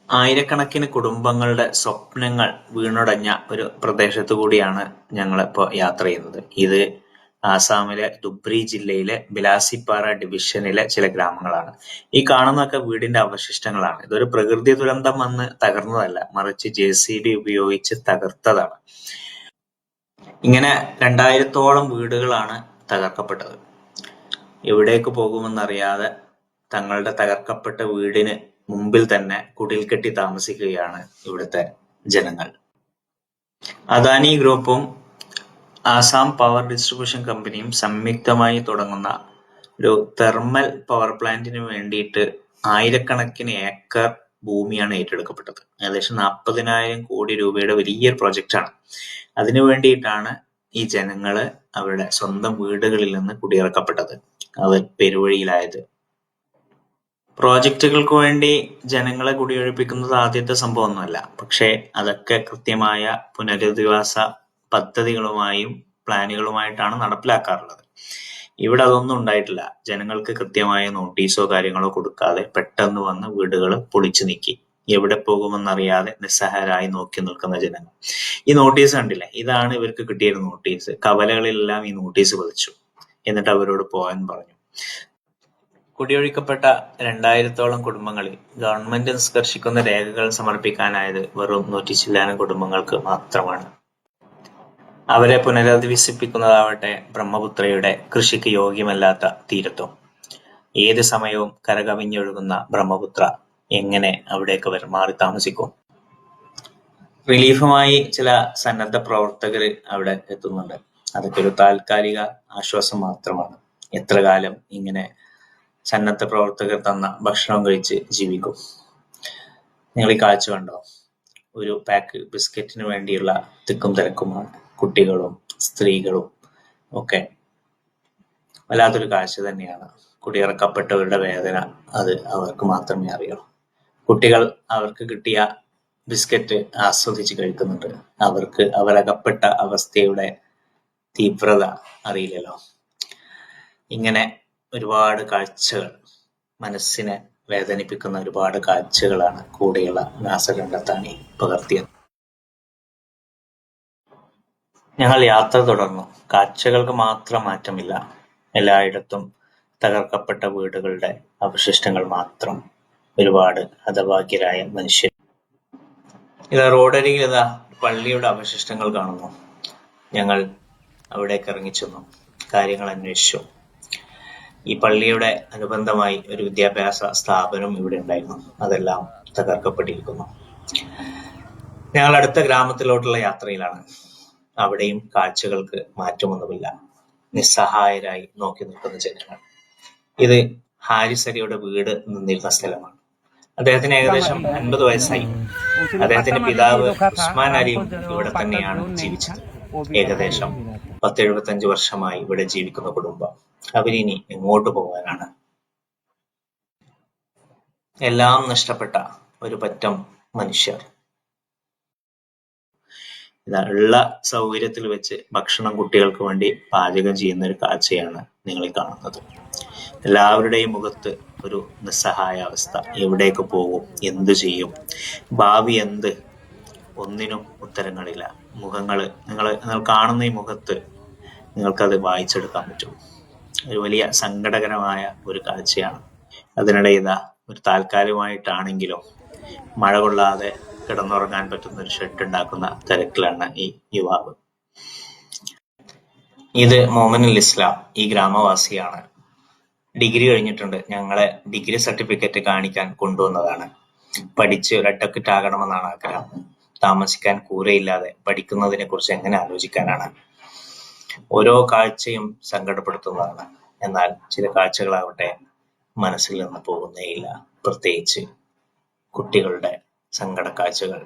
ആയിരക്കണക്കിന് കുടുംബങ്ങളുടെ സ്വപ്നങ്ങൾ വീണുടഞ്ഞ ഒരു പ്രദേശത്തു കൂടിയാണ് ഞങ്ങളിപ്പോൾ യാത്ര ചെയ്യുന്നത്. ഇത് ആസാമിലെ ധുബ്രി ജില്ലയിലെ ബിലാസിപ്പാറ ഡിവിഷനിലെ ചില ഗ്രാമങ്ങളാണ്. ഈ കാണുന്നതൊക്കെ വീടിന്റെ അവശിഷ്ടങ്ങളാണ്. ഇതൊരു പ്രകൃതി ദുരന്തം വന്ന് തകർന്നതല്ല, മറിച്ച് JCB ഉപയോഗിച്ച് തകർത്തതാണ്. ഇങ്ങനെ 2000-ഓളം വീടുകളാണ് തകർക്കപ്പെട്ടത്. എവിടേക്ക് പോകുമെന്നറിയാതെ തങ്ങളുടെ തകർക്കപ്പെട്ട വീടിന് മുമ്പിൽ തന്നെ കുടിൽ കെട്ടി താമസിക്കുകയാണ് ഇവിടുത്തെ ജനങ്ങൾ. അദാനി ഗ്രൂപ്പും ആസാം പവർ ഡിസ്ട്രിബ്യൂഷൻ കമ്പനിയും സംയുക്തമായി തുടങ്ങുന്ന ഒരു തെർമൽ പവർ പ്ലാന്റിന് വേണ്ടിയിട്ട് ആയിരക്കണക്കിന് ഏക്കർ ഭൂമിയാണ് ഏറ്റെടുക്കപ്പെട്ടത്. ഏകദേശം 40,000 കോടി രൂപയുടെ വലിയൊരു പ്രൊജക്റ്റാണ്. അതിനു വേണ്ടിയിട്ടാണ് ഈ ജനങ്ങള് അവരുടെ സ്വന്തം വീടുകളിൽ നിന്ന് കുടിയിറക്കപ്പെട്ടത്, അവർ പെരുവഴിയിലായത്. പ്രോജക്റ്റുകൾക്ക് വേണ്ടി ജനങ്ങളെ കുടിയൊഴിപ്പിക്കുന്നത് ആദ്യത്തെ സംഭവമൊന്നുമല്ല. പക്ഷേ അതൊക്കെ കൃത്യമായ പുനരധിവാസ പദ്ധതികളുമായും പ്ലാനുകളുമായിട്ടാണ് നടപ്പിലാക്കാറുള്ളത്. ഇവിടെ അതൊന്നും ഉണ്ടായിട്ടില്ല. ജനങ്ങൾക്ക് കൃത്യമായ നോട്ടീസോ കാര്യങ്ങളോ കൊടുക്കാതെ പെട്ടെന്ന് വന്ന് വീടുകൾ പൊളിച്ചു നീക്കി. എവിടെ പോകുമെന്നറിയാതെ നിസ്സഹായരായി നോക്കി നിൽക്കുന്ന ജനങ്ങൾ. ഈ നോട്ടീസ് കണ്ടില്ലേ, ഇതാണ് ഇവർക്ക് കിട്ടിയൊരു നോട്ടീസ്. കവലകളിലെല്ലാം ഈ നോട്ടീസ് പതിച്ചു. എന്നിട്ട് അവരോട് പോകാൻ പറഞ്ഞു. കുടിയൊഴിക്കപ്പെട്ട 2000-ഓളം കുടുംബങ്ങളിൽ ഗവൺമെന്റ് നിഷ്കർഷിക്കുന്ന രേഖകൾ സമർപ്പിക്കാനായത് വെറും 100 ചില്ലാനം കുടുംബങ്ങൾക്ക് മാത്രമാണ്. അവരെ പുനരധിവസിപ്പിക്കുന്നതാവട്ടെ ബ്രഹ്മപുത്രയുടെ കൃഷിക്ക് യോഗ്യമല്ലാത്ത തീരത്തും. ഏത് സമയവും കരകവിഞ്ഞൊഴുകുന്ന ബ്രഹ്മപുത്ര എങ്ങനെ അവിടേക്ക് അവർ മാറി താമസിക്കും? റിലീഫുമായി ചില സന്നദ്ധ പ്രവർത്തകർ അവിടെ എത്തുന്നുണ്ട്. അതൊക്കെ ഒരു താൽക്കാലിക ആശ്വാസം മാത്രമാണ്. എത്ര കാലം ഇങ്ങനെ സന്നദ്ധ പ്രവർത്തകർ തന്ന ഭക്ഷണം കഴിച്ച് ജീവിക്കും? നിങ്ങൾ ഈ കാഴ്ച കണ്ടോ? ഒരു പാക്ക് ബിസ്ക്കറ്റിന് വേണ്ടിയുള്ള തിക്കും തിരക്കുമാണ്. കുട്ടികളും സ്ത്രീകളും ഒക്കെ. വല്ലാത്തൊരു കാഴ്ച തന്നെയാണ്. കുടിയിറക്കപ്പെട്ടവരുടെ വേദന അത് അവർക്ക് മാത്രമേ അറിയൂ. കുട്ടികൾ അവർക്ക് കിട്ടിയ ബിസ്ക്കറ്റ് ആസ്വദിച്ച് കഴിക്കുന്നുണ്ട്. അവർക്ക് അവരകപ്പെട്ട അവസ്ഥയുടെ തീവ്രത അറിയില്ലല്ലോ. ഇങ്ങനെ ഒരുപാട് കാഴ്ചകൾ, മനസ്സിനെ വേദനിപ്പിക്കുന്ന ഒരുപാട് കാഴ്ചകളാണ് കൂടെയുള്ള നാസകണ്ഠത്താണി പകർത്തിയത്. ഞങ്ങൾ യാത്ര തുടർന്നു. കാഴ്ചകൾക്ക് മാത്രം മാറ്റമില്ല. എല്ലായിടത്തും തകർക്കപ്പെട്ട വീടുകളുടെ അവശിഷ്ടങ്ങൾ മാത്രം. ഒരുപാട് ഹതഭാഗ്യരായ മനുഷ്യർ. ഇതാ റോഡരികിൽ ഇതാ പള്ളിയുടെ അവശിഷ്ടങ്ങൾ കാണുന്നു. ഞങ്ങൾ അവിടേക്ക് ഇറങ്ങിച്ചെന്നു. കാര്യങ്ങൾ അന്വേഷിച്ചു. ഈ പള്ളിയുടെ അനുബന്ധമായി ഒരു വിദ്യാഭ്യാസ സ്ഥാപനം ഇവിടെ ഉണ്ടായിരുന്നു. അതെല്ലാം തകർക്കപ്പെട്ടിരിക്കുന്നു. ഞങ്ങൾ അടുത്ത ഗ്രാമത്തിലോട്ടുള്ള യാത്രയിലാണ്. അവിടെയും കാഴ്ചകൾക്ക് മാറ്റമൊന്നുമില്ല. നിസ്സഹായരായി നോക്കി നിൽക്കുന്ന ജനങ്ങൾ. ഇത് ഹാരിസ് അലിയുടെ വീട് നിന്നിരുന്ന സ്ഥലമാണ്. അദ്ദേഹത്തിന് ഏകദേശം 50 വയസ്സായി. അദ്ദേഹത്തിന്റെ പിതാവ് ഉസ്മാൻ അലിയും ഇവിടെ തന്നെയാണ് ജീവിച്ചത്. ഏകദേശം 10-75 വർഷമായി ഇവിടെ ജീവിക്കുന്ന കുടുംബം. അവരിനി എങ്ങോട്ട് പോകാനാണ്? എല്ലാം നഷ്ടപ്പെട്ട ഒരു പറ്റം മനുഷ്യർ. ഉള്ള സൗകര്യത്തിൽ വെച്ച് ഭക്ഷണം കുട്ടികൾക്ക് വേണ്ടി പാചകം ചെയ്യുന്ന ഒരു കാഴ്ചയാണ് നിങ്ങൾ കാണുന്നത്. എല്ലാവരുടെയും മുഖത്ത് ഒരു നിസ്സഹായ അവസ്ഥ. എവിടേക്ക് പോകും? എന്തു ചെയ്യും? ഭാവി എന്ത്? ഒന്നിനും ഉത്തരങ്ങളില്ല. നിങ്ങൾ കാണുന്ന ഈ മുഖത്ത് നിങ്ങൾക്കത് വായിച്ചെടുക്കാൻ പറ്റും. ഒരു വലിയ സങ്കടകരമായ ഒരു കാഴ്ചയാണ്. അതിനിടെ ഇതാ ഒരു താൽക്കാലികമായിട്ടാണെങ്കിലും മഴ കൊള്ളാതെ കിടന്നുറങ്ങാൻ പറ്റുന്ന ഒരു ഷെഡ് ഉണ്ടാക്കുന്ന തിരക്കിലാണ് ഈ യുവാവ്. ഇത് മോമിനുൽ ഇസ്ലാം, ഈ ഗ്രാമവാസിയാണ്. ഡിഗ്രി കഴിഞ്ഞിട്ടുണ്ട്. ഞങ്ങളെ ഡിഗ്രി സർട്ടിഫിക്കറ്റ് കാണിക്കാൻ കൊണ്ടുവന്നതാണ്. പഠിച്ച് ഒരു അഡ്വക്കറ്റ് ആകണമെന്നാണ് ആഗ്രഹം. താമസിക്കാൻ കൂരയില്ലാതെ പഠിക്കുന്നതിനെ കുറിച്ച് എങ്ങനെ ആലോചിക്കാനാണ്? ഓരോ കാഴ്ചയും സങ്കടപ്പെടുത്തുന്നതാണ്. എന്നാൽ ചില കാഴ്ചകളാവട്ടെ മനസ്സിൽ നിന്ന് പോകുന്നേയില്ല. പ്രത്യേകിച്ച് കുട്ടികളുടെ സങ്കട കാഴ്ചകൾ.